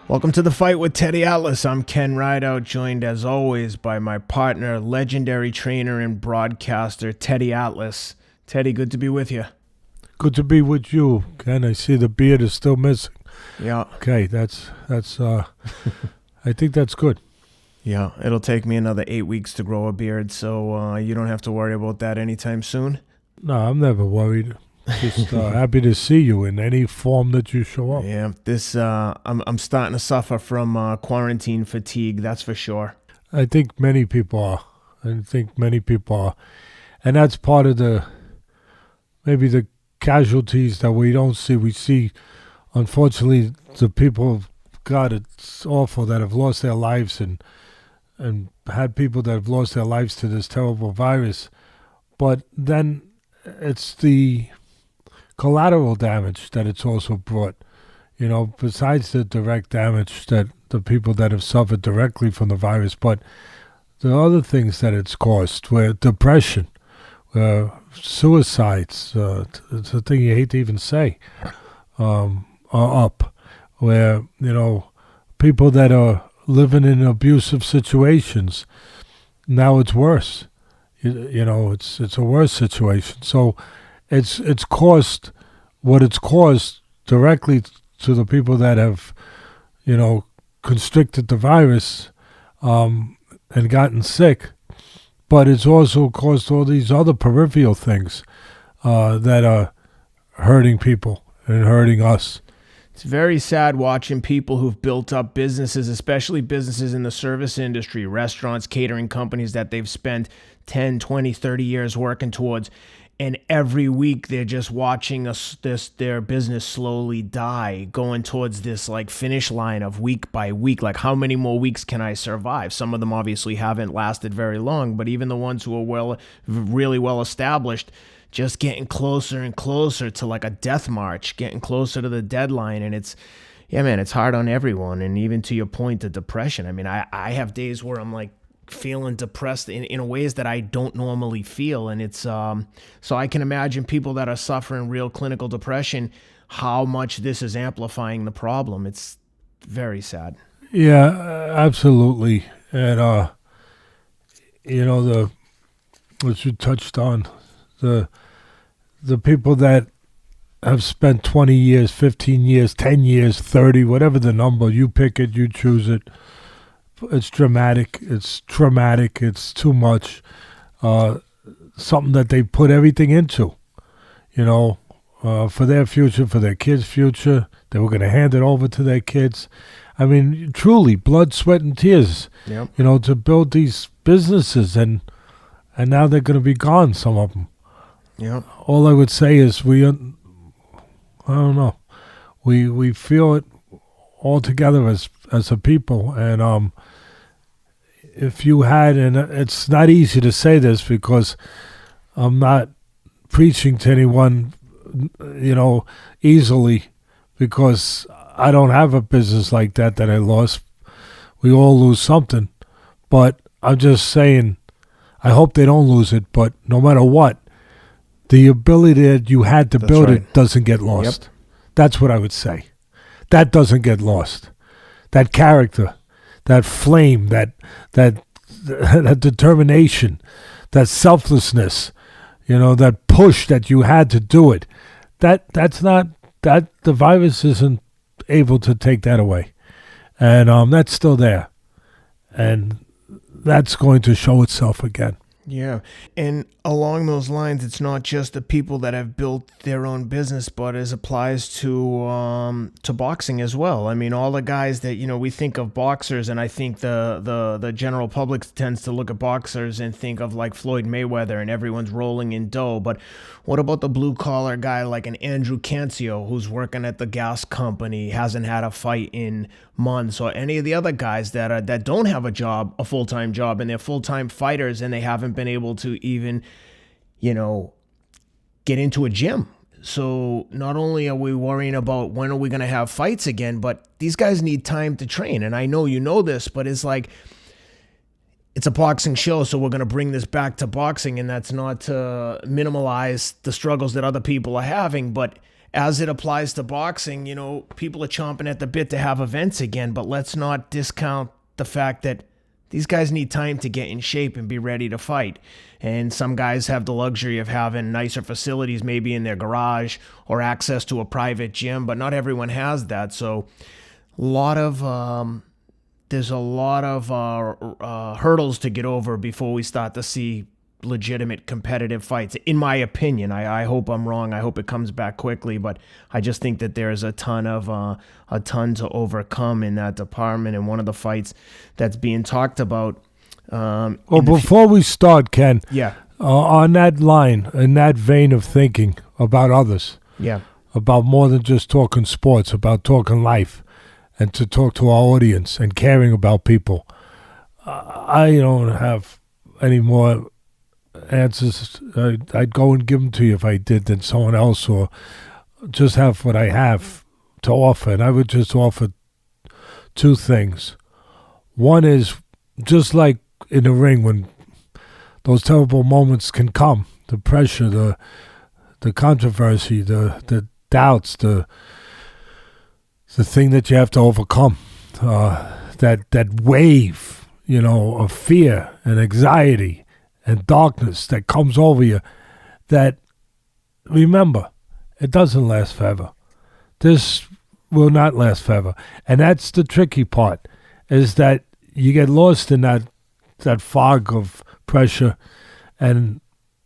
Welcome to the Fight with Teddy Atlas. I'm Ken Rideout, joined as always by my partner, legendary trainer and broadcaster, Teddy Atlas. Teddy, good to be with you. Good to be with you, Ken. I see the beard is still missing. Yeah. Okay, that's I think that's good. Yeah, it'll take me another 8 weeks to grow a beard, so you don't have to worry about that anytime soon. No, I'm never worried. Just happy to see you in any form that you show up. Yeah, I'm starting to suffer from quarantine fatigue, that's for sure. I think many people are. And that's part of maybe the casualties that we don't see. We see, unfortunately, the people, God, it's awful, that have lost their lives and had people that have lost their lives to this terrible virus. But then it's the collateral damage that it's also brought, besides the direct damage that the people that have suffered directly from the virus, but the other things that it's caused, where depression, suicides, it's a thing you hate to even say, are up, where, people that are living in abusive situations, now it's worse. It's a worse situation. So it's caused what it's caused directly to the people that have, constricted the virus and gotten sick. But it's also caused all these other peripheral things that are hurting people and hurting us. It's very sad watching people who've built up businesses, especially businesses in the service industry, restaurants, catering companies that they've spent 10, 20, 30 years working towards. And every week they're just watching their business slowly die, going towards this like finish line of week by week. Like, how many more weeks can I survive? Some of them obviously haven't lasted very long, but even the ones who are really well established, just getting closer and closer to like a death march, getting closer to the deadline. And it's hard on everyone. And even to your point, the depression. I mean, I have days where I'm like feeling depressed in ways that I don't normally feel. And it's, so I can imagine people that are suffering real clinical depression, how much this is amplifying the problem. It's very sad. Yeah, absolutely. And, what you touched on, the people that have spent 20 years, 15 years, 10 years, 30, whatever the number, you pick it, you choose it. It's dramatic, it's traumatic, it's too much. Something that they put everything into, for their future, for their kids' future. They were going to hand it over to their kids. I mean, truly, blood, sweat, and tears, Yep. To build these businesses, and now they're going to be gone, some of them. Yeah. All I would say is I don't know. We feel it all together as a people, and if you had, and it's not easy to say this because I'm not preaching to anyone, easily, because I don't have a business like that I lost. We all lose something, but I'm just saying, I hope they don't lose it, but no matter what, the ability that you had to build it doesn't get lost. Yep. That's what I would say. That doesn't get lost. That character, that flame, that determination, that selflessness, that push that you had to do it. That's not, that the virus isn't able to take that away. And that's still there. And that's going to show itself again. Yeah. And along those lines, it's not just the people that have built their own business, but it applies to boxing as well. I mean, all the guys that, we think of boxers, and I think the general public tends to look at boxers and think of like Floyd Mayweather and everyone's rolling in dough. But what about the blue collar guy like an Andrew Cancio who's working at the gas company, hasn't had a fight in months, or any of the other guys that don't have a full-time job, and they're full-time fighters and they haven't been able to even, get into a gym. So not only are we worrying about when are we going to have fights again, but these guys need time to train. And I know you know this, but it's like, it's a boxing show, so we're going to bring this back to boxing, and that's not to minimize the struggles that other people are having, but as it applies to boxing, people are chomping at the bit to have events again, but let's not discount the fact that these guys need time to get in shape and be ready to fight. And some guys have the luxury of having nicer facilities, maybe in their garage or access to a private gym, but not everyone has that. So there's a lot of hurdles to get over before we start to see legitimate competitive fights, in my opinion. I hope I'm wrong. I hope it comes back quickly, but I just think that there's a ton to overcome in that department. And one of the fights that's being talked about. Before we start, Ken, on that line, in that vein of thinking about others, about more than just talking sports, about talking life, and to talk to our audience and caring about people, I don't have any more answers. I'd go and give them to you if I did than someone else, or just have what I have to offer. And I would just offer two things. One is, just like in the ring, when those terrible moments can come, the pressure, the controversy, the doubts, the thing that you have to overcome, that wave, of fear and anxiety and darkness that comes over you, that, remember, it doesn't last forever. This will not last forever. And that's the tricky part, is that you get lost in that fog of pressure and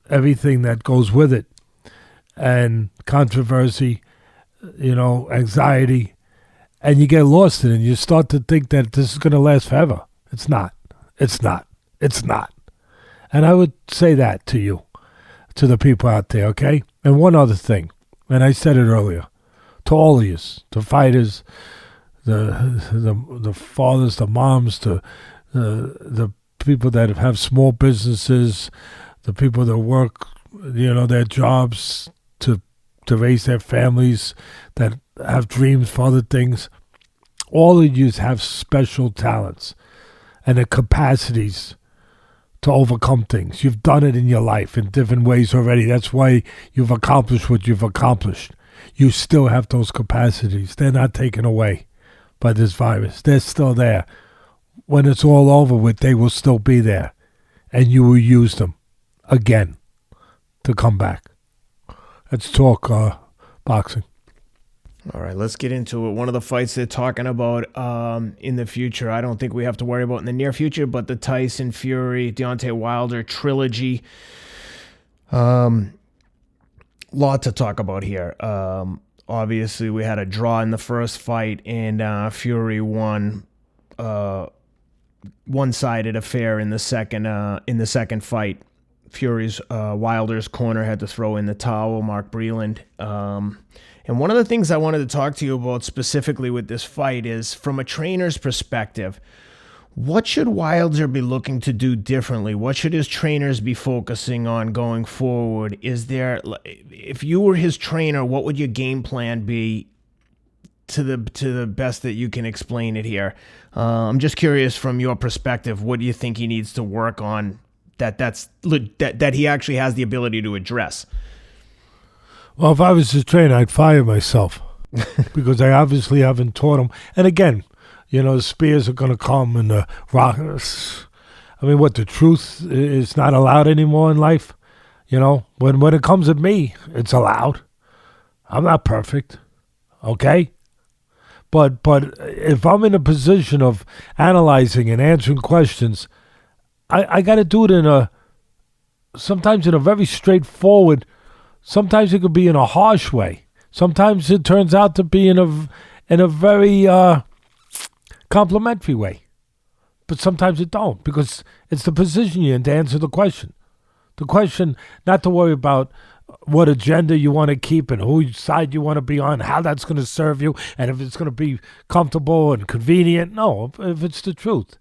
everything that goes with it, and controversy, anxiety, and you get lost in it, and you start to think that this is going to last forever. It's not. It's not. It's not. And I would say that to you, to the people out there, okay? And one other thing, and I said it earlier, to all of you, the fighters, the fathers, the moms, the people that have small businesses, the people that work, their jobs to raise their families, that have dreams for other things. All of you have special talents and the capacities to overcome things. You've done it in your life in different ways already. That's why you've accomplished what you've accomplished. You still have those capacities. They're not taken away by this virus. They're still there. When it's all over with, they will still be there. And you will use them again to come back. Let's talk boxing. All right, let's get into it. One of the fights they're talking about in the future, I don't think we have to worry about in the near future, but the Tyson Fury, Deontay Wilder trilogy. Lot to talk about here. Obviously, we had a draw in the first fight, and Fury won one-sided affair in the second fight. Fury's Wilder's corner had to throw in the towel, Mark Breland. And one of the things I wanted to talk to you about specifically with this fight is, from a trainer's perspective, what should Wilder be looking to do differently? What should his trainers be focusing on going forward? If you were his trainer, what would your game plan be, to the best that you can explain it here? I'm just curious, from your perspective, what do you think he needs to work on that he actually has the ability to address? Well, if I was his trainer, I'd fire myself because I obviously haven't taught him. And again, the spears are going to come and the rockers. I mean, the truth is not allowed anymore in life? When it comes at me, it's allowed. I'm not perfect, okay? But if I'm in a position of analyzing and answering questions, I got to do it sometimes in a very straightforward. Sometimes it could be in a harsh way. Sometimes it turns out to be in a very complimentary way. But sometimes it don't, because it's the position you're in to answer the question. The question, not to worry about what agenda you want to keep and whose side you want to be on, how that's going to serve you, and if it's going to be comfortable and convenient. No, if it's the truth.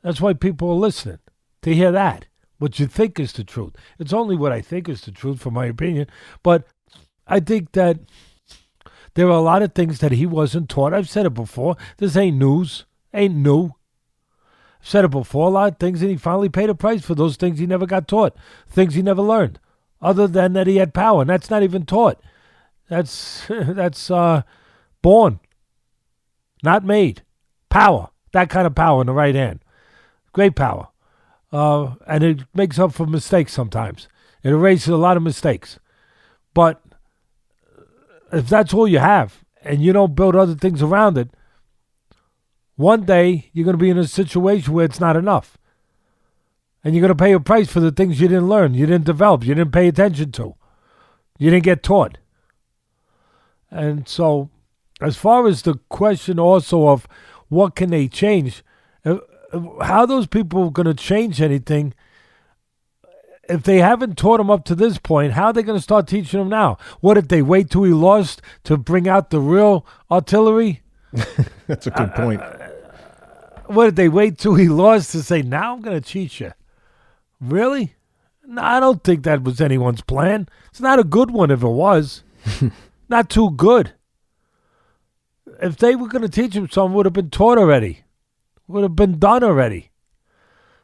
That's why people are listening, to hear that. What you think is the truth. It's only what I think is the truth, for my opinion. But I think that there are a lot of things that he wasn't taught. I've said it before. This ain't news. Ain't new. I've said it before. A lot of things, and he finally paid a price for those things he never got taught. Things he never learned. Other than that he had power, and that's not even taught. That's born, not made. Power, that kind of power in the right hand. Great power. And it makes up for mistakes sometimes. It erases a lot of mistakes. But if that's all you have and you don't build other things around it, one day you're going to be in a situation where it's not enough. And you're going to pay a price for the things you didn't learn, you didn't develop, you didn't pay attention to, you didn't get taught. And so, as far as the question also of what can they change, how those people are going to change anything, if they haven't taught them up to this point, how are they going to start teaching them now? What, if they wait till he lost to bring out the real artillery? That's a good point. What, if they wait till he lost to say, now I'm going to teach you? Really? No, I don't think that was anyone's plan. It's not a good one if it was. Not too good. If they were going to teach him something, it would have been taught already. Would have been done already.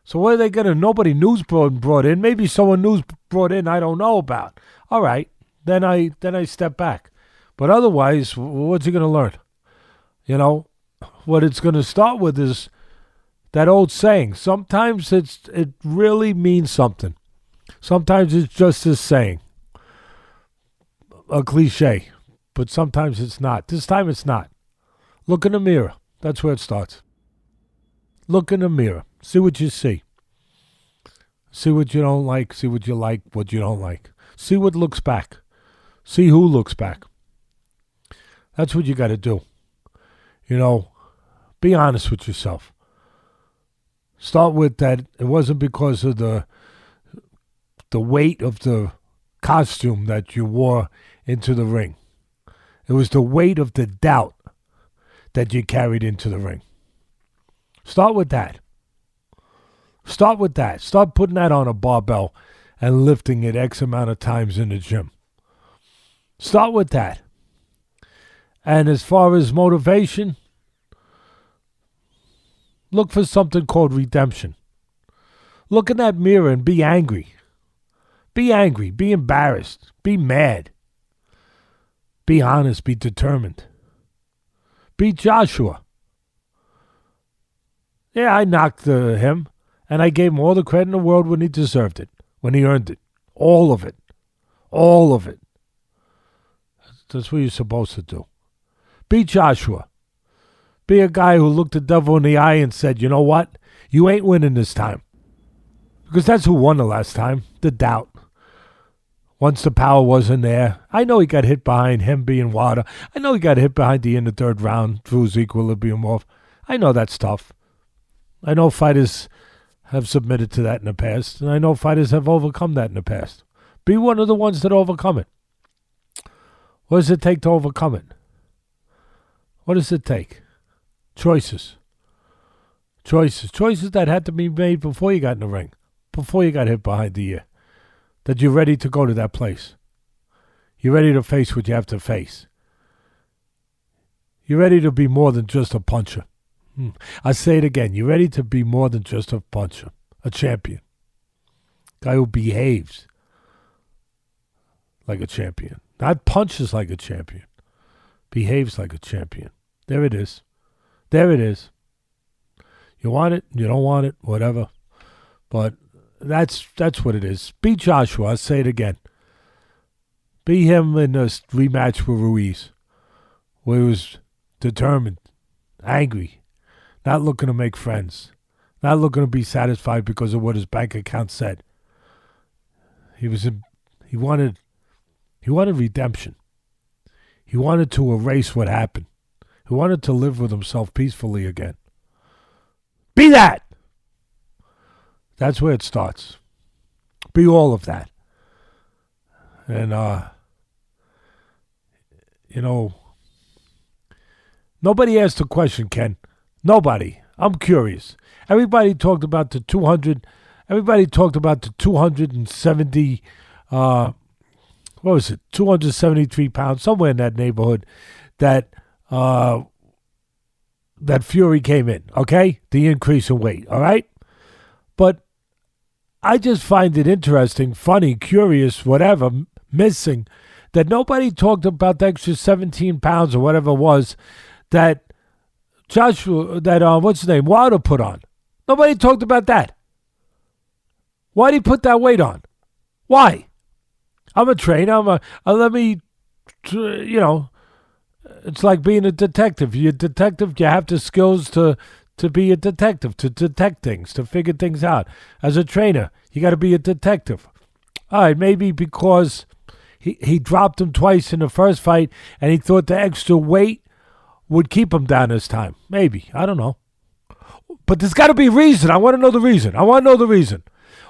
So what are they going to, nobody news brought in. Maybe someone news brought in I don't know about. All right, then I step back. But otherwise, what's he going to learn? You know, what it's going to start with is that old saying. Sometimes it really means something. Sometimes it's just a saying. A cliche. But sometimes it's not. This time it's not. Look in the mirror. That's where it starts. Look in the mirror. See what you see. See what you don't like. See what you like, what you don't like. See what looks back. See who looks back. That's what you got to do. You know, be honest with yourself. Start with that it wasn't because of the weight of the costume that you wore into the ring. It was the weight of the doubt that you carried into the ring. Start with that. Start with that. Start putting that on a barbell and lifting it X amount of times in the gym. Start with that. And as far as motivation, look for something called redemption. Look in that mirror and be angry. Be angry. Be embarrassed. Be mad. Be honest. Be determined. Be Joshua. Yeah, I knocked him, and I gave him all the credit in the world when he deserved it, when he earned it. All of it. All of it. That's what you're supposed to do. Be Joshua. Be a guy who looked the devil in the eye and said, you know what? You ain't winning this time. Because that's who won the last time. The doubt. Once the power wasn't there. I know he got hit behind him being Wilder. I know he got hit behind the in the third round through his equilibrium off. I know that's tough. I know fighters have submitted to that in the past. And I know fighters have overcome that in the past. Be one of the ones that overcome it. What does it take to overcome it? What does it take? Choices. Choices. Choices that had to be made before you got in the ring. Before you got hit behind the ear. That you're ready to go to that place. You're ready to face what you have to face. You're ready to be more than just a puncher. I say it again. You're ready to be more than just a puncher. A champion. Guy who behaves like a champion. Not punches like a champion. Behaves like a champion. There it is. There it is. You want it, you don't want it, whatever. But that's what it is. Be Joshua. I'll say it again. Be him in this rematch with Ruiz, where he was determined, angry, not looking to make friends, not looking to be satisfied because of what his bank account said. He wanted redemption. He wanted to erase what happened. He wanted to live with himself peacefully again. Be that! That's where it starts. Be all of that. And, nobody asked a question, Ken. Nobody. I'm curious. Everybody talked about the 270, what was it, 273 pounds, somewhere in that neighborhood, that Fury came in, okay? The increase in weight, all right? But I just find it interesting, funny, curious, whatever, missing, that nobody talked about the extra 17 pounds or whatever it was that what's his name, Wilder put on. Nobody talked about that. Why did he put that weight on? Why? I'm a trainer. It's like being a detective. You're a detective. You have the skills to be a detective, to detect things, to figure things out. As a trainer, you got to be a detective. All right, maybe because he dropped him twice in the first fight and he thought the extra weight would keep him down this time. Maybe. I don't know. But there's got to be a reason. I want to know the reason.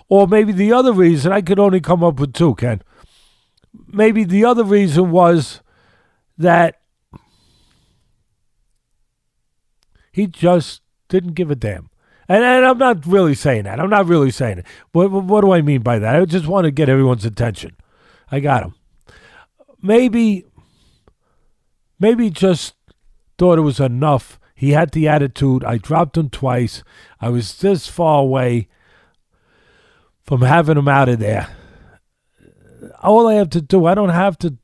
Or maybe the other reason, I could only come up with two, Ken. Maybe the other reason was that he just didn't give a damn. And I'm not really saying that. What do I mean by that? I just want to get everyone's attention. I got him. Maybe just thought it was enough. He had the attitude. I dropped him twice. I was this far away from having him out of there. All I have to do, I don't have to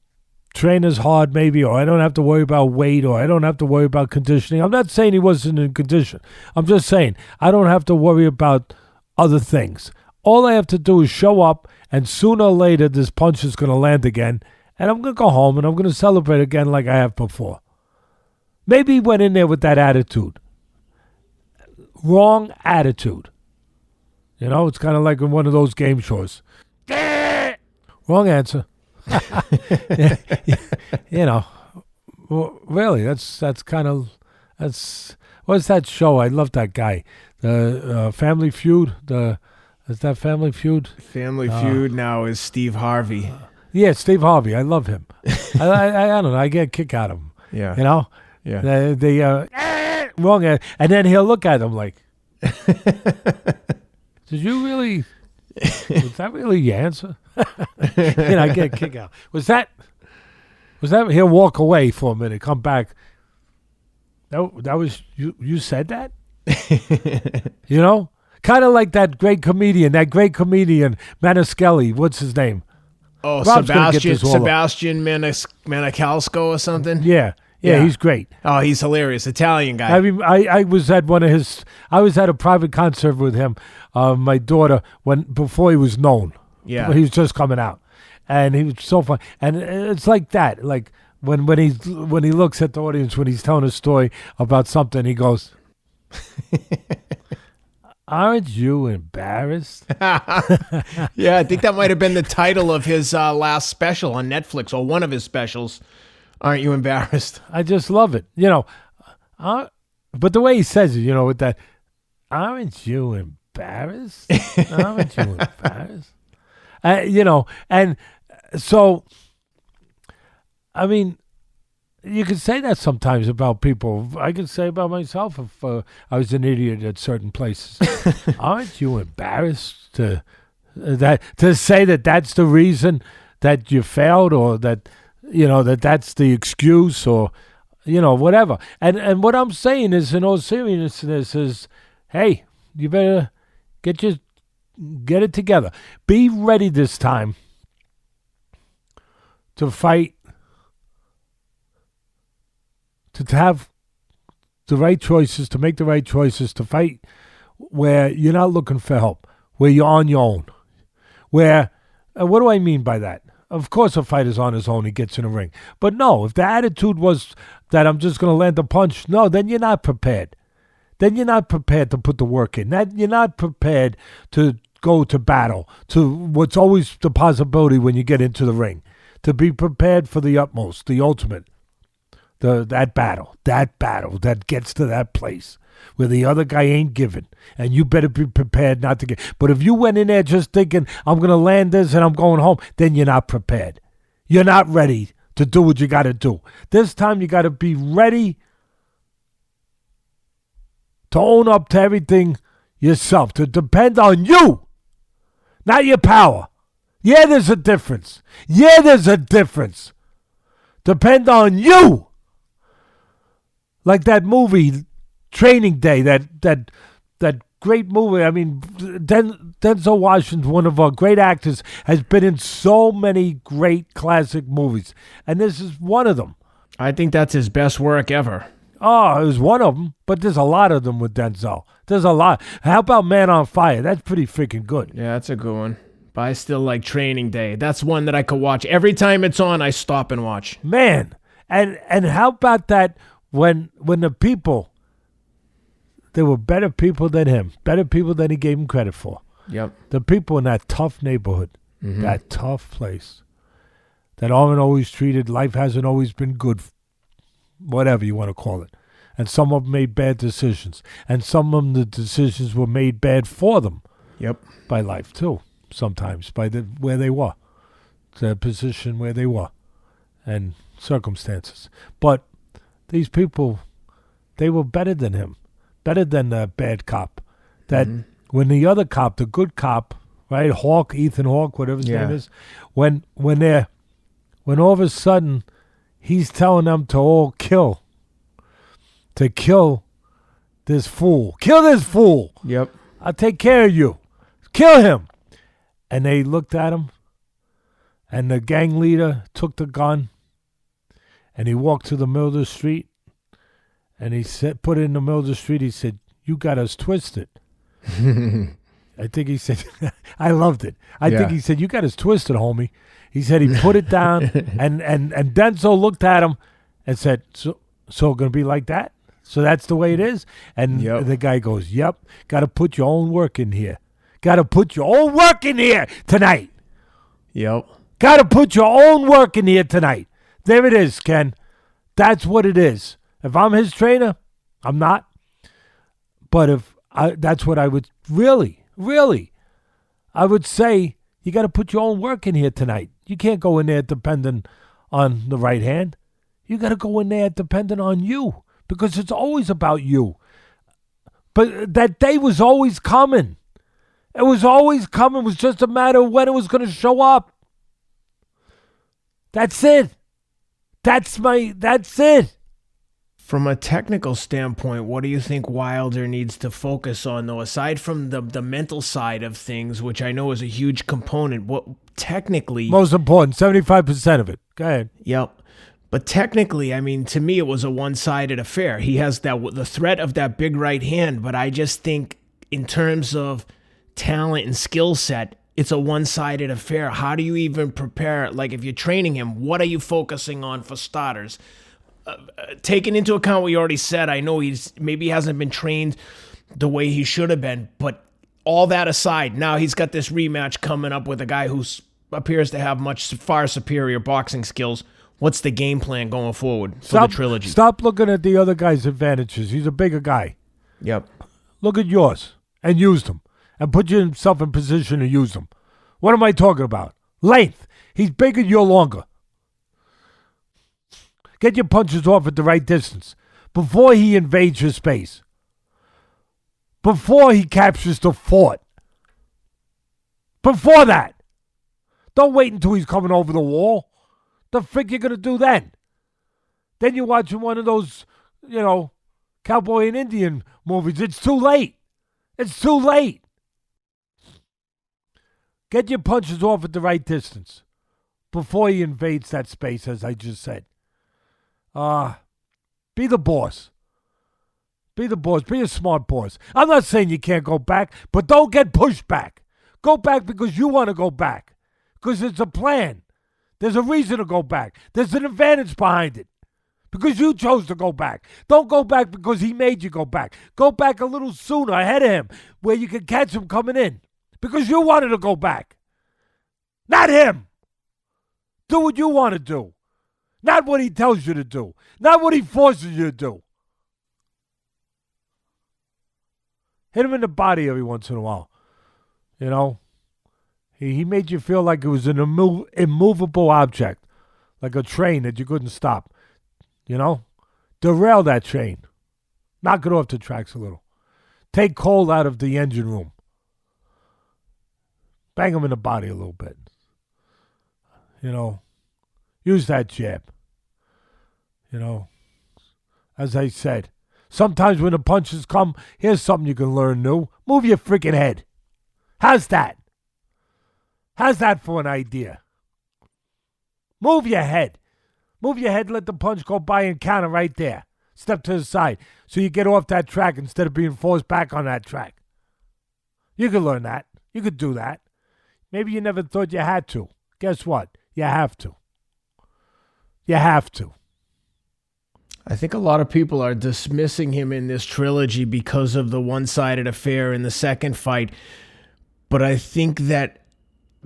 train as hard maybe, or I don't have to worry about weight, or I don't have to worry about conditioning. I'm not saying he wasn't in condition. I'm just saying I don't have to worry about other things. All I have to do is show up, and sooner or later this punch is going to land again, and I'm going to go home and I'm going to celebrate again like I have before. Maybe he went in there with that attitude. Wrong attitude. It's kind of like in one of those game shows. Wrong answer. Well, really, that's kind of, what's that show? I love that guy. The Family Feud. Is that Family Feud? Family Feud now is Steve Harvey. Yeah, Steve Harvey. I love him. I don't know. I get a kick out of him. Yeah. Yeah. They wrong answer. And then he'll look at him like, did you really, was that really your answer? I get a kick out. Was that, he'll walk away for a minute, come back. That was, you said that? Kind of like that great comedian, Maniscalco. What's his name? Oh, Sebastian Maniscalco or something? Yeah, he's great. Oh, he's hilarious. Italian guy. I mean, I was at I was at a private concert with him, my daughter, before he was known. Yeah. He was just coming out. And he was so fun. And it's like that. Like when he looks at the audience, when he's telling a story about something, he goes, aren't you embarrassed? Yeah, I think that might have been the title of his last special on Netflix, or one of his specials. Aren't you embarrassed? I just love it. But the way he says it, with that, aren't you embarrassed? Aren't you embarrassed? And so, I mean, you can say that sometimes about people. I can say about myself if I was an idiot at certain places. Aren't you embarrassed to say that that's the reason that you failed, or that that's the excuse, or whatever. And what I'm saying is, in all seriousness, is, hey, you better get it together. Be ready this time to fight, to have the right choices, to make the right choices, to fight where you're not looking for help, where you're on your own. Where, what do I mean by that? Of course a fighter's on his own, he gets in a ring. But no, if the attitude was that I'm just going to land a punch, no, then you're not prepared. Then you're not prepared to put the work in. You're not prepared to go to battle, to what's always the possibility when you get into the ring. To be prepared for the utmost, the ultimate. That battle that gets to that place where the other guy ain't giving, and you better be prepared not to get. But if you went in there just thinking, I'm going to land this and I'm going home, then you're not prepared. You're not ready to do what you got to do. This time you got to be ready to own up to everything yourself, to depend on you, not your power. Yeah, there's a difference. Depend on you. Like that movie, Training Day, that great movie. I mean, Denzel Washington, one of our great actors, has been in so many great classic movies, and this is one of them. I think that's his best work ever. Oh, it was one of them, but there's a lot of them with Denzel. There's a lot. How about Man on Fire? That's pretty freaking good. Yeah, that's a good one. But I still like Training Day. That's one that I could watch. Every time it's on, I stop and watch. Man, and how about that when the people, there were better people than him, better people than he gave him credit for. Yep. The people in that tough neighborhood, that tough place, that aren't always treated, life hasn't always been good, whatever you want to call it. And some of them made bad decisions. And some of them, the decisions were made bad for them. Yep. By life, too, sometimes, by where they were, the position where they were, and circumstances. But these people, they were better than him, better than the bad cop. That when the other cop, the good cop, right, Ethan Hawke, whatever his name is, when all of a sudden he's telling them to all kill this fool. Kill this fool. Yep. I'll take care of you. Kill him. And they looked at him, and the gang leader took the gun, and he walked to the middle of the street, and he put it in the middle of the street. He said, "You got us twisted." I think he said, I loved it. I think he said, "You got us twisted, homie." He said he put it down, and Denzel looked at him and said, so going to be like that? So that's the way it is? And the guy goes, "Yep, got to put your own work in here. Got to put your own work in here tonight." Yep. Got to put your own work in here tonight. There it is, Ken. That's what it is. If I'm his trainer, I'm not. But that's what I would really, I would say, you got to put your own work in here tonight. You can't go in there dependent on the right hand. You got to go in there dependent on you, because it's always about you. But that day was always coming. It was always coming. It was just a matter of when it was going to show up. That's it. That's it. From a technical standpoint, what do you think Wilder needs to focus on, though, aside from the mental side of things, which I know is a huge component? What technically... Most important, 75% of it. Go ahead. Yep. But technically, I mean, to me, it was a one-sided affair. He has the threat of that big right hand, but I just think in terms of talent and skill set, it's a one-sided affair. How do you even prepare? Like, if you're training him, what are you focusing on for starters? Taking into account what you already said, I know maybe hasn't been trained the way he should have been, but all that aside, now he's got this rematch coming up with a guy who appears to have far superior boxing skills. What's the game plan going forward for the trilogy? Stop looking at the other guy's advantages. He's a bigger guy. Yep. Look at yours and use them, and put yourself in position to use them. What am I talking about? Length. He's bigger, you're longer. Get your punches off at the right distance before he invades your space. Before he captures the fort. Before that. Don't wait until he's coming over the wall. The frick you going to do then? Then you're watching one of those, cowboy and Indian movies. It's too late. It's too late. Get your punches off at the right distance before he invades that space, as I just said. Be the boss. Be the boss. Be a smart boss. I'm not saying you can't go back, but don't get pushed back. Go back because you want to go back. Because it's a plan. There's a reason to go back. There's an advantage behind it. Because you chose to go back. Don't go back because he made you go back. Go back a little sooner ahead of him where you can catch him coming in. Because you wanted to go back. Not him. Do what you want to do. Not what he tells you to do. Not what he forces you to do. Hit him in the body every once in a while. He made you feel like it was an immovable object. Like a train that you couldn't stop. Derail that train. Knock it off the tracks a little. Take cold out of the engine room. Bang him in the body a little bit. Use that jab. As I said, Sometimes when the punches come, here's something you can learn new. Move your freaking head. How's that? How's that for an idea? Move your head. Move your head, let the punch go by and counter right there. Step to the side so you get off that track instead of being forced back on that track. You could learn that. You could do that. Maybe you never thought you had to. Guess what? You have to. You have to. I think a lot of people are dismissing him in this trilogy because of the one-sided affair in the second fight. But I think that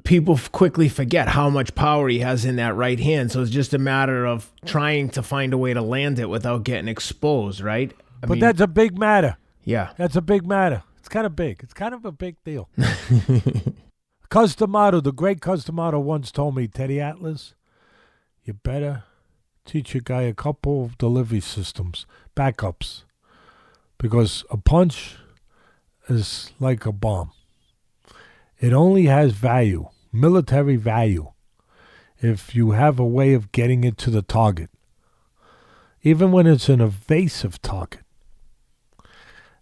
people quickly forget how much power he has in that right hand. So it's just a matter of trying to find a way to land it without getting exposed, right? I mean, that's a big matter. Yeah. That's a big matter. It's kind of big. It's kind of a big deal. Customato, the great Customato once told me, Teddy Atlas, you better teach your guy a couple of delivery systems, backups, because a punch is like a bomb. It only has value, military value, if you have a way of getting it to the target, even when it's an evasive target.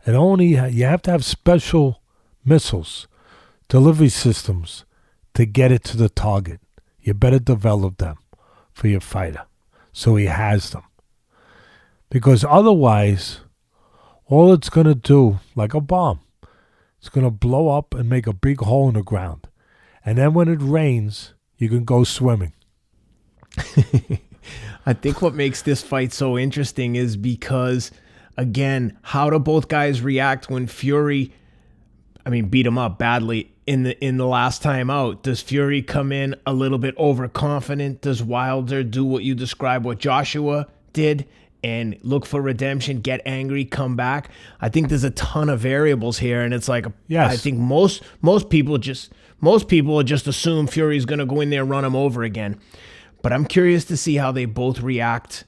You have to have special missiles, delivery systems to get it to the target. You better develop them for your fighter so he has them. Because otherwise, all it's going to do, like a bomb, it's going to blow up and make a big hole in the ground. And then when it rains, you can go swimming. I think what makes this fight so interesting is because, again, how do both guys react when Fury, beat him up badly in the last time out? Does Fury come in a little bit overconfident? Does Wilder do what you describe what Joshua did and look for redemption, get angry, come back? I think there's a ton of variables here, and it's like, yes. I think most people just assume Fury's going to go in there and run him over again. But I'm curious to see how they both react,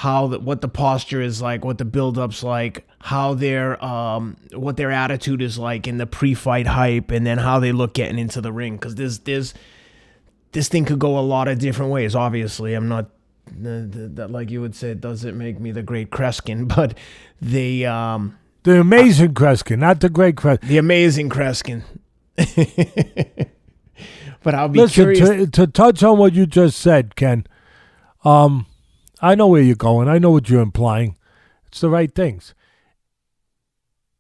what the posture is like, what the build-up's like, how what their attitude is like in the pre-fight hype, and then how they look getting into the ring. Because this thing could go a lot of different ways. Obviously, I'm not that, like you would say, it doesn't make me the great Kreskin, but the amazing Kreskin, not the great Kreskin. The amazing Kreskin. But I'll be curious to touch on what you just said, Ken. I know where you're going. I know what you're implying. It's the right things.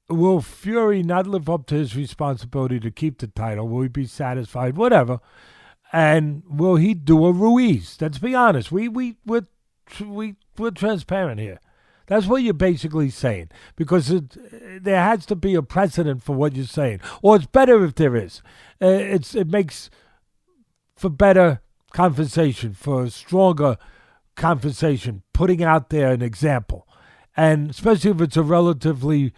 Will Fury not live up to his responsibility to keep the title? Will he be satisfied? Whatever. And will he do a Ruiz? Let's be honest. We're transparent here. That's what you're basically saying, because there has to be a precedent for what you're saying, or it's better if there is. It makes for better conversation, for stronger conversation, putting out there an example, and especially if it's a relatively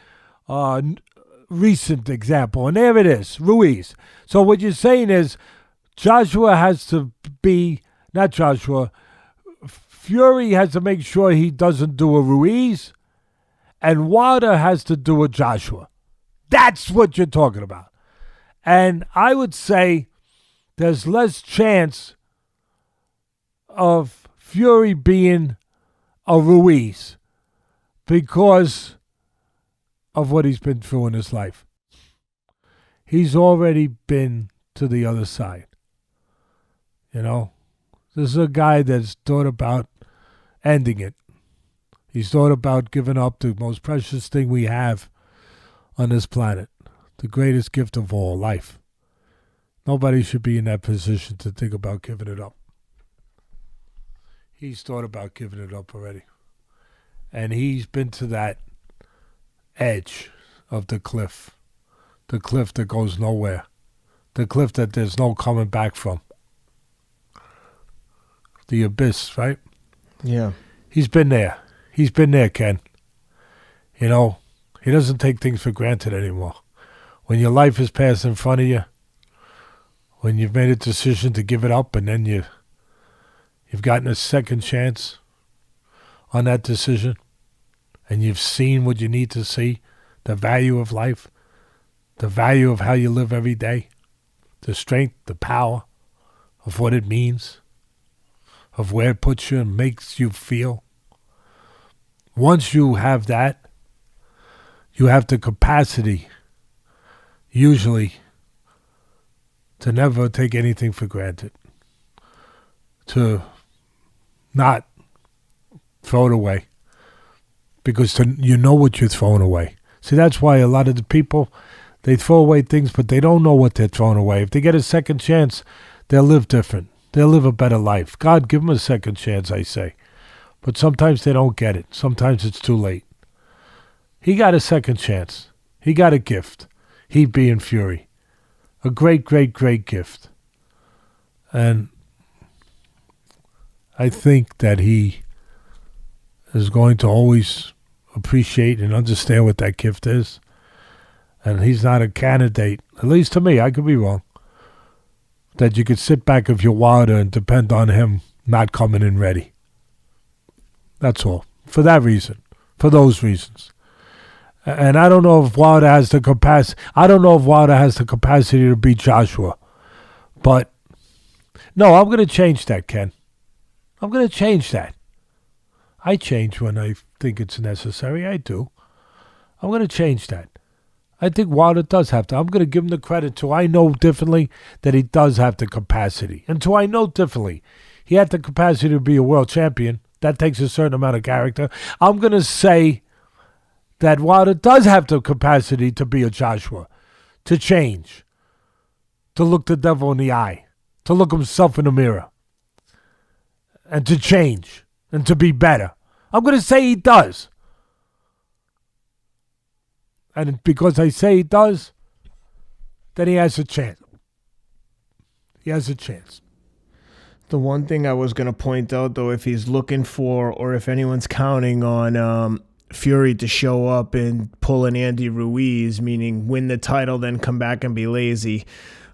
recent example. And there it is, Ruiz. So what you're saying is Joshua has to be, not Joshua, Fury has to make sure he doesn't do a Ruiz, and Wilder has to do a Joshua. That's what you're talking about. And I would say there's less chance of Fury being a Ruiz because of what he's been through in his life. He's already been to the other side. You know, this is a guy that's thought about ending it. He's thought about giving up the most precious thing we have on this planet, the greatest gift of all, life. Nobody should be in that position to think about giving it up. He's thought about giving it up already. And he's been to that edge of the cliff that goes nowhere, the cliff that there's no coming back from. The abyss, right? Yeah. He's been there. He's been there, Ken. You know, he doesn't take things for granted anymore. When your life is passed in front of you, when you've made a decision to give it up, and then you've gotten a second chance on that decision, and you've seen what you need to see, the value of life, the value of how you live every day, the strength, the power of what it means, of where it puts you and makes you feel. Once you have that, you have the capacity, usually, to never take anything for granted, to not throw it away, because you know what you're throwing away. See, that's why a lot of the people, they throw away things, but they don't know what they're throwing away. If they get a second chance, they'll live different. They'll live a better life. God, give them a second chance, I say. But sometimes they don't get it. Sometimes it's too late. He got a second chance. He got a gift. He being Fury. A great, great, great gift. And I think that he is going to always appreciate and understand what that gift is. And he's not a candidate, at least to me, I could be wrong, that you could sit back if you're Wilder and depend on him not coming in ready. That's all. For that reason. For those reasons. And I don't know if Wilder has the capacity. I don't know if Wilder has the capacity to beat Joshua. But, no, I'm going to change that, Ken. I'm going to change that. I change when I think it's necessary. I do. I'm going to change that. I think Wilder does have to. I'm going to give him the credit to I know differently that he does have the capacity. And to I know differently, he had the capacity to be a world champion. That takes a certain amount of character. I'm going to say that Wilder does have the capacity to be a Joshua, to change, to look the devil in the eye, to look himself in the mirror, and to change, and to be better. I'm going to say he does. And because I say he does, then he has a chance. He has a chance. The one thing I was going to point out, though, if he's looking for, or if anyone's counting on Fury to show up and pull an Andy Ruiz, meaning win the title, then come back and be lazy,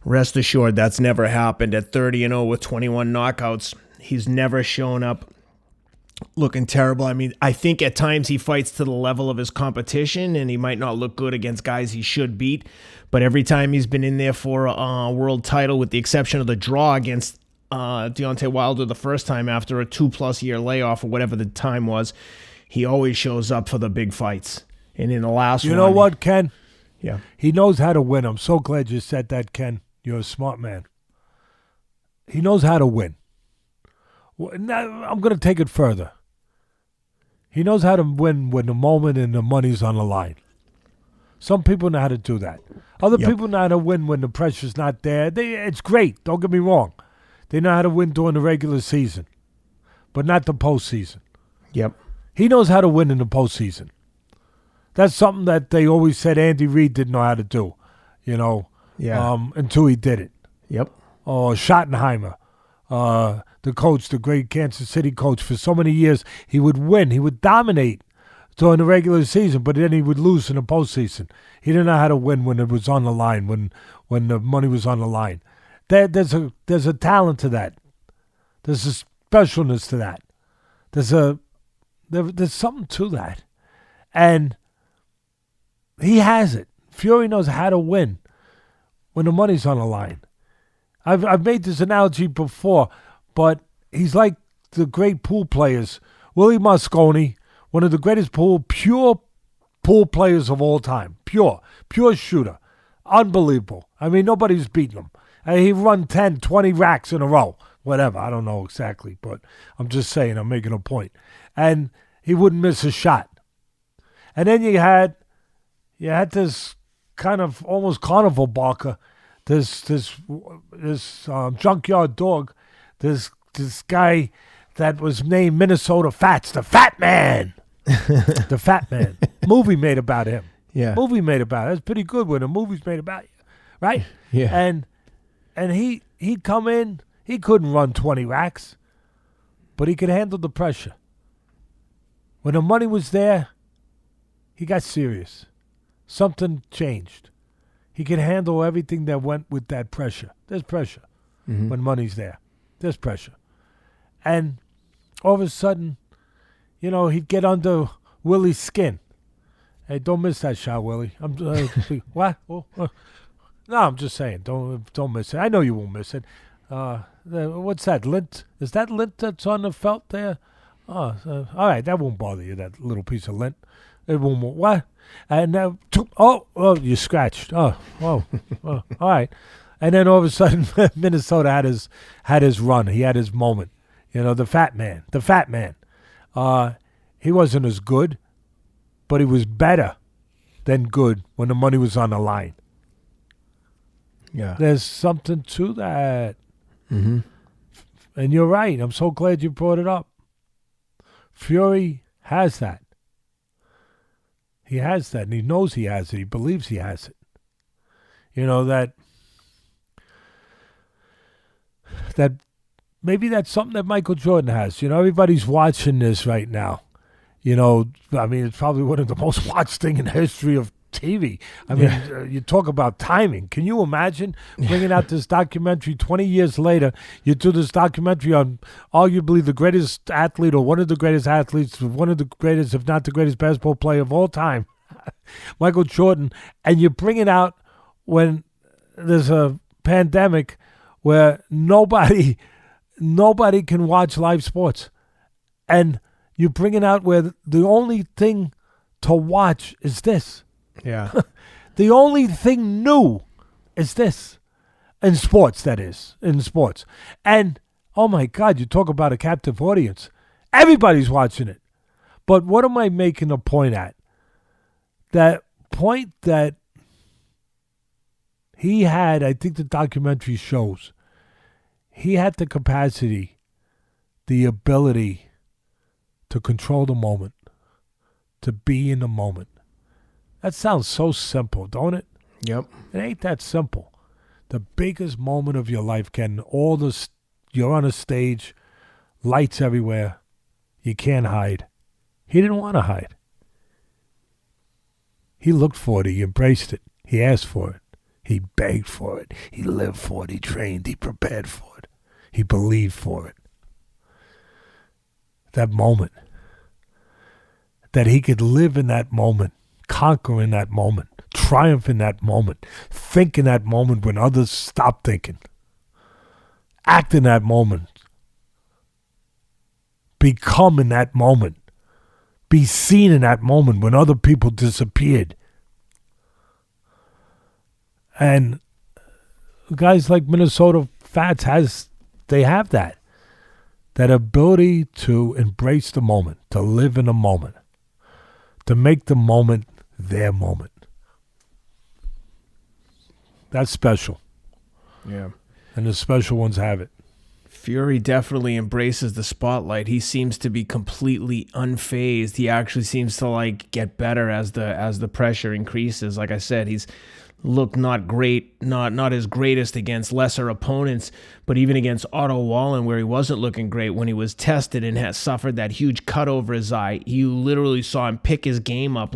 rest assured that's never happened. At 30-0 with 21 knockouts, he's never shown up looking terrible. I mean, I think at times he fights to the level of his competition, and he might not look good against guys he should beat. But every time he's been in there for a world title, with the exception of the draw against Deontay Wilder the first time after a 2+ year layoff or whatever the time was, he always shows up for the big fights. And in the last one... You know what, Ken? Yeah. He knows how to win. I'm so glad you said that, Ken. You're a smart man. He knows how to win. Now, I'm going to take it further. He knows how to win when the moment and the money's on the line. Some people know how to do that. Other people know how to win when the pressure's not there. It's great. Don't get me wrong. They know how to win during the regular season, but not the postseason. Yep. He knows how to win in the postseason. That's something that they always said Andy Reid didn't know how to do, until he did it. Yep. Or Schottenheimer, the coach, the great Kansas City coach, for so many years, he would win. He would dominate during the regular season, but then he would lose in the postseason. He didn't know how to win when it was on the line, when the money was on the line. There's a talent to that. There's a specialness to that. There's something to that. And he has it. Fury knows how to win when the money's on the line. I've made this analogy before, but he's like the great pool players. Willie Mosconi, one of the greatest pure pool players of all time. Pure shooter. Unbelievable. I mean, nobody's beaten him. He run 10, 20 racks in a row. Whatever, I don't know exactly, but I'm just saying, I'm making a point. And he wouldn't miss a shot. And then you had this kind of almost carnival barker, this junkyard dog, this guy that was named Minnesota Fats, the Fat Man. The Fat Man. Movie made about him. Yeah. Movie made about it. That's pretty good when a movie's made about you, right? Yeah. And he'd come in. He couldn't run 20 racks, but he could handle the pressure. When the money was there, he got serious. Something changed. He could handle everything that went with that pressure. There's pressure when money's there. There's pressure. And all of a sudden, he'd get under Willie's skin. Hey, don't miss that shot, Willie. What? No, I'm just saying, don't miss it. I know you won't miss it. What's that, lint? Is that lint that's on the felt there? Oh, all right, that won't bother you, that little piece of lint. It won't, what? And now, you scratched. Oh, all right. And then all of a sudden, Minnesota had his run. He had his moment. The fat man. He wasn't as good, but he was better than good when the money was on the line. Yeah. There's something to that. Mm-hmm. And you're right. I'm so glad you brought it up. Fury has that. He has that, and he knows he has it. He believes he has it. That maybe that's something that Michael Jordan has. Everybody's watching this right now. It's probably one of the most watched thing in the history of TV. You talk about timing. Can you imagine bringing out this documentary 20 years later? You do this documentary on arguably the greatest athlete or one of the greatest athletes, one of the greatest, if not the greatest basketball player of all time, Michael Jordan, and you bring it out when there's a pandemic where nobody can watch live sports. And you bring it out where the only thing to watch is this. Yeah. The only thing new is this. In sports, that is. In sports. And, oh my God, you talk about a captive audience. Everybody's watching it. But what am I making a point at? That point that he had, I think the documentary shows, he had the capacity, the ability to control the moment, to be in the moment. That sounds so simple, don't it? Yep. It ain't that simple. The biggest moment of your life, Ken, you're on a stage, lights everywhere, you can't hide. He didn't want to hide. He looked for it, he embraced it, he asked for it, he begged for it, he lived for it, he trained, he prepared for it, he believed for it. That moment, that he could live in that moment, conquer in that moment, triumph in that moment, think in that moment when others stop thinking, act in that moment, become in that moment, be seen in that moment when other people disappeared. And guys like Minnesota Fats have that ability to embrace the moment, to live in the moment, to make the moment their moment. That's special. Yeah. And the special ones have it. Fury definitely embraces the spotlight. He seems to be completely unfazed. He actually seems to get better as the pressure increases. Like I said, he's looked not great, not his greatest against lesser opponents, but even against Otto Wallen, where he wasn't looking great, when he was tested and had suffered that huge cut over his eye, you literally saw him pick his game up,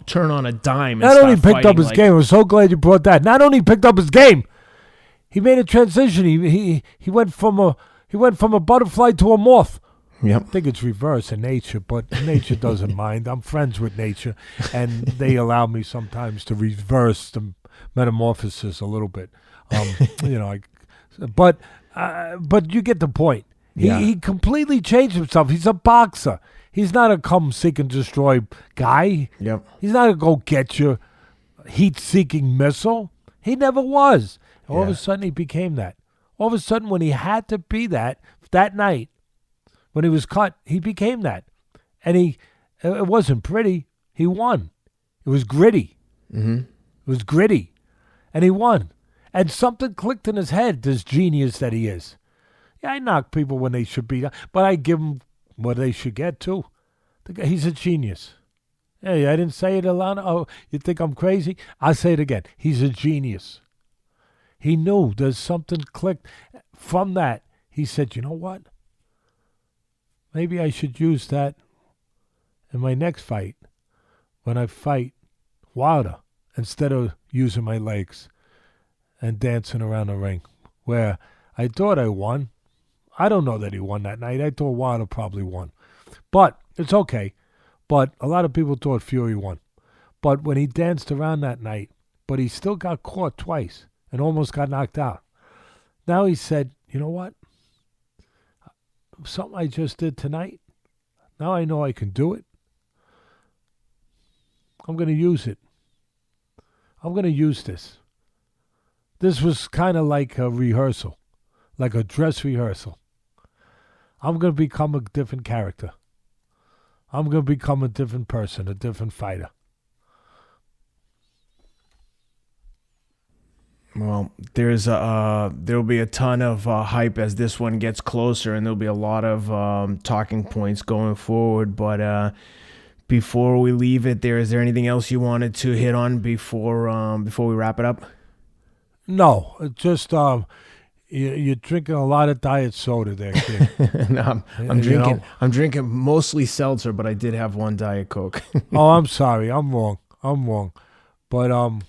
turn on a dime. And not only picked up his game, I'm so glad you brought that. Not only picked up his game, he made a transition. He went from a butterfly to a moth. Yep. I think it's reverse in nature, but nature doesn't mind. I'm friends with nature, and they allow me sometimes to reverse the metamorphosis a little bit. But you get the point. He completely changed himself. He's a boxer. He's not a come seek and destroy guy. Yep. He's not a go get your heat-seeking missile. He never was. All of a sudden, he became that. All of a sudden, when he had to be that night, when he was cut, he became that. And it wasn't pretty. He won. It was gritty. Mm-hmm. It was gritty. And he won. And something clicked in his head, this genius that he is. Yeah, I knock people when they should be, but I give them what they should get, too. He's a genius. Hey, I didn't say it, Alana. Oh, you think I'm crazy? I'll say it again. He's a genius. He knew there's something clicked. From that, he said, you know what? Maybe I should use that in my next fight, when I fight Wilder, instead of using my legs and dancing around the ring, where I thought I won. I don't know that he won that night. I thought Wilder probably won. But it's okay. But a lot of people thought Fury won. But when he danced around that night, but he still got caught twice and almost got knocked out. Now he said, you know what? Something I just did tonight, Now I know I can do it. I'm going to use it. I'm going to use this. This was kind of like a rehearsal, like a dress rehearsal. I'm going to become a different character. I'm going to become a different person, a different fighter. Well, there'll be a ton of hype as this one gets closer, and there'll be a lot of talking points going forward. But before we leave it, is there anything else you wanted to hit on before we wrap it up? No, just you're drinking a lot of diet soda there, kid. No, I'm drinking mostly seltzer, but I did have one Diet Coke. Oh, I'm sorry. I'm wrong. But all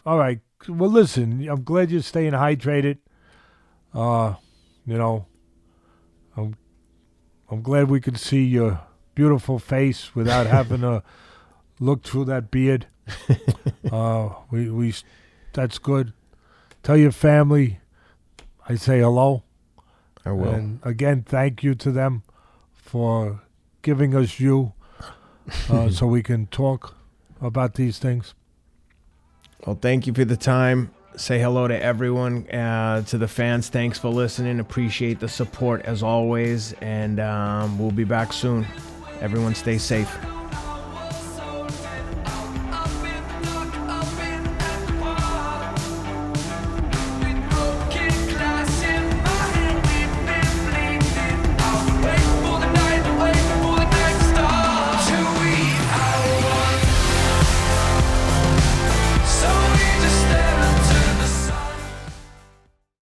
right. Well, listen. I'm glad you're staying hydrated. I'm glad we could see your beautiful face without having to look through that beard. That's good. Tell your family I say hello. I will. And again, thank you to them for giving us you so we can talk about these things. Well, thank you for the time. Say hello to everyone, to the fans. Thanks for listening. Appreciate the support as always. And we'll be back soon. Everyone stay safe.